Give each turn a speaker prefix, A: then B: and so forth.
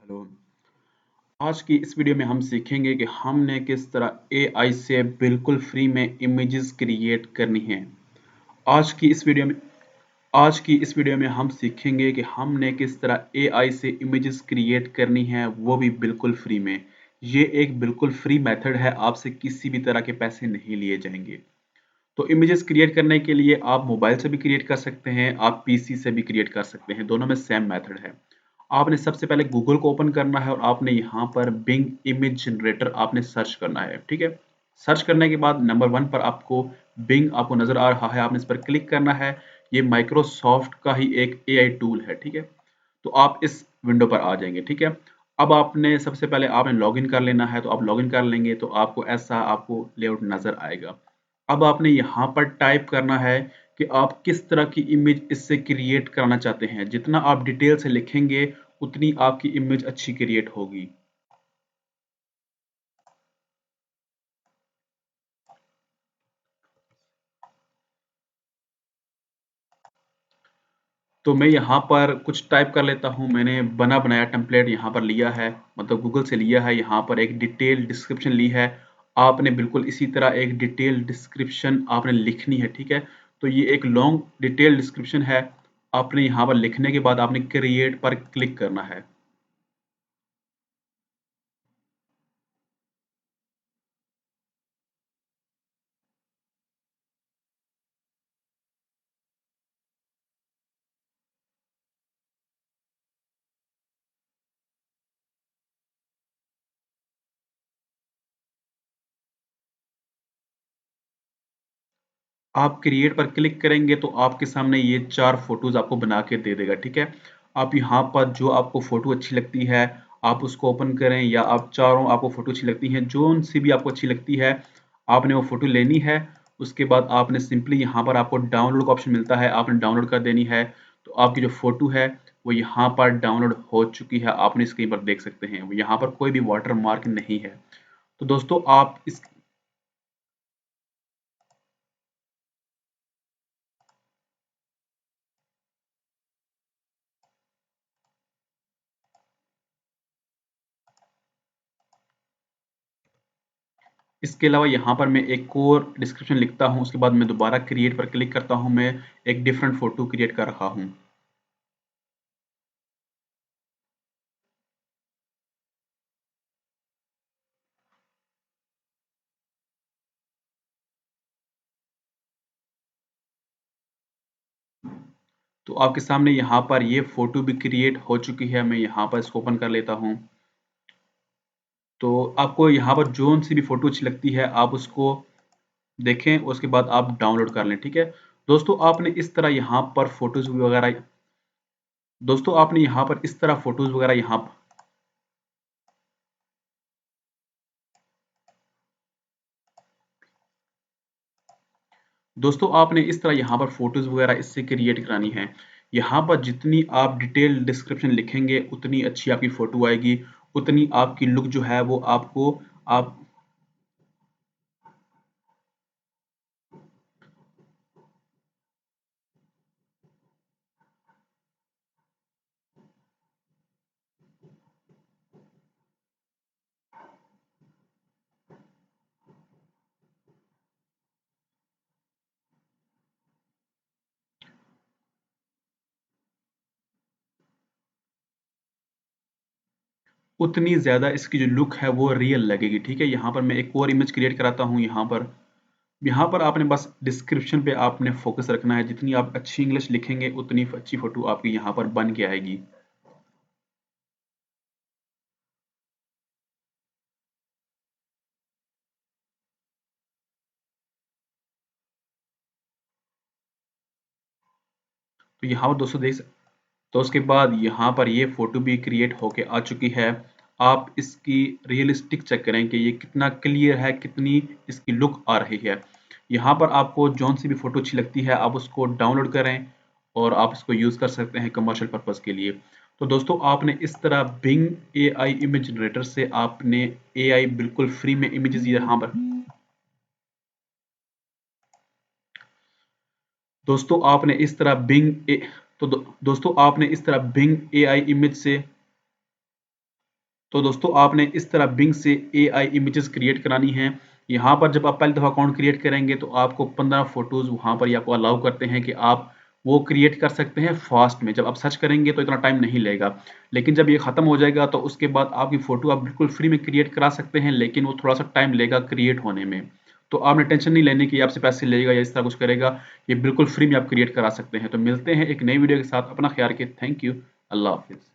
A: Hello. आज की इस वीडियो में हम सीखेंगे कि हमने किस तरह एआई से बिल्कुल फ्री में इमेजेस क्रिएट करनी है। आज की इस वीडियो में आज की इस वीडियो में हम सीखेंगे कि हमने किस तरह एआई से इमेजेस क्रिएट करनी है, वो भी बिल्कुल फ्री में। ये एक बिल्कुल फ्री मेथड है, आपसे किसी भी तरह के पैसे नहीं लिए जाएंगे। तो इमेजेस क्रिएट करने के लिए आप मोबाइल से भी क्रिएट कर सकते हैं, आप पीसी से भी क्रिएट कर सकते हैं, दोनों में सेम मेथड है। आपने सबसे पहले गूगल को ओपन करना है और आपने यहाँ पर बिंग इमेज जनरेटर आपने सर्च करना है, ठीक है। सर्च करने के बाद नंबर 1 पर आपको बिंग आपको नजर आ रहा है, आपने इस पर क्लिक करना है। ये माइक्रोसॉफ्ट का ही एक एआई टूल है, ठीक है। तो आप इस विंडो पर आ जाएंगे, ठीक है। अब आपने सबसे पहले आपने लॉगिन कर लेना है, तो आप लॉगिन कर लेंगे तो आपको ऐसा आपको लेआउट नजर आएगा। अब आपने यहाँ पर टाइप करना है कि आप किस तरह की इमेज इससे क्रिएट करना चाहते हैं। जितना आप डिटेल से लिखेंगे उतनी आपकी इमेज अच्छी क्रिएट होगी। तो मैं यहाँ पर कुछ टाइप कर लेता हूँ। मैंने बना बनाया टेम्पलेट यहाँ पर लिया है, मतलब गूगल से लिया है। यहाँ पर एक डिटेल डिस्क्रिप्शन ली है। आपने बिल्कुल इसी तरह एक डिटेल डिस्क्रिप्शन आपने लिखनी है, ठीक है। तो ये एक लॉन्ग डिटेल डिस्क्रिप्शन है। आपने यहाँ पर लिखने के बाद आपने क्रिएट पर क्लिक करना है। आप क्रिएट पर क्लिक करेंगे तो आपके सामने ये 4 फोटोज आपको बना के दे देगा, ठीक है। आप यहाँ पर जो आपको फोटो अच्छी लगती है आप उसको ओपन करें, या आप चारों आपको फोटो अच्छी लगती हैं, जो सी भी आपको अच्छी लगती है आपने वो फोटो लेनी है। उसके बाद आपने सिंपली यहाँ पर आपको डाउनलोड का ऑप्शन मिलता है, आपने डाउनलोड कर देनी है। तो आपकी जो फोटो है वो यहाँ पर डाउनलोड हो चुकी है, आपने स्क्रीन पर देख सकते हैं। यहाँ पर कोई भी वाटर मार्क नहीं है। तो दोस्तों आप इस इसके अलावा यहाँ पर मैं एक और डिस्क्रिप्शन लिखता हूँ, उसके बाद मैं दोबारा क्रिएट पर क्लिक करता हूँ। मैं एक डिफरेंट फोटो क्रिएट कर रहा हूँ। तो आपके सामने यहाँ पर ये फोटो भी क्रिएट हो चुकी है। मैं यहाँ पर इसको ओपन कर लेता हूँ। तो आपको यहाँ पर जो सी भी फोटो अच्छी लगती है आप उसको देखें, उसके बाद आप डाउनलोड कर लें, ठीक है। दोस्तों आपने इस तरह यहाँ पर फोटोज वगैरह दोस्तों आपने यहाँ पर इस तरह फोटोज वगैरह यहाँ दोस्तों आपने इस तरह यहाँ पर फोटोज वगैरह इससे क्रिएट करानी है। यहाँ पर जितनी आप डिटेल डिस्क्रिप्शन लिखेंगे उतनी अच्छी आपकी फोटो आएगी, उतनी आपकी लुक जो है वो आपको आप उतनी ज्यादा इसकी जो लुक है वो रियल लगेगी, ठीक है। यहाँ पर मैं एक और इमेज क्रिएट कराता हूँ। यहाँ पर आपने बस डिस्क्रिप्शन पे आपने फोकस रखना है। जितनी आप अच्छी इंग्लिश लिखेंगे उतनी अच्छी फोटो आपकी यहाँ पर बन के आएगी। तो यहाँ पर दोस्तों तो उसके बाद यहाँ पर ये फोटो भी क्रिएट होके आ चुकी है। आप इसकी रियलिस्टिक चेक करें कि ये कितना क्लियर है, कितनी इसकी लुक आ रही है। यहाँ पर आपको जौन सी भी फोटो अच्छी लगती है आप उसको डाउनलोड करें और आप इसको यूज़ कर सकते हैं कमर्शियल पर्पज़ के लिए। तो दोस्तों आपने इस तरह बिंग एआई इमेज जनरेटर से आपने एआई बिल्कुल फ्री में इमेजेस यहाँ पर दोस्तों आपने इस तरह बिंग ए, तो दोस्तों आपने इस तरह बिंग एआई इमेज से तो दोस्तों आपने इस तरह बिंग से AI इमेजेस क्रिएट करानी है। यहाँ पर जब आप पहली दफ़ा अकाउंट क्रिएट करेंगे तो आपको 15 फोटोज़ वहाँ पर ही आपको अलाउ करते हैं कि आप वो क्रिएट कर सकते हैं फास्ट में। जब आप सर्च करेंगे तो इतना टाइम नहीं लेगा, लेकिन जब ये ख़त्म हो जाएगा तो उसके बाद आपकी फ़ोटो आप बिल्कुल फ्री में क्रिएट करा सकते हैं, लेकिन वो थोड़ा सा टाइम लेगा क्रिएट होने में। तो आपने टेंशन नहीं लेनी कि आपसे पैसे लेगा या इस तरह कुछ करेगा। ये बिल्कुल फ्री में आप क्रिएट करा सकते हैं। तो मिलते हैं एक नई वीडियो के साथ। अपना ख्याल रखिए। Thank you. अल्लाह हाफिज़।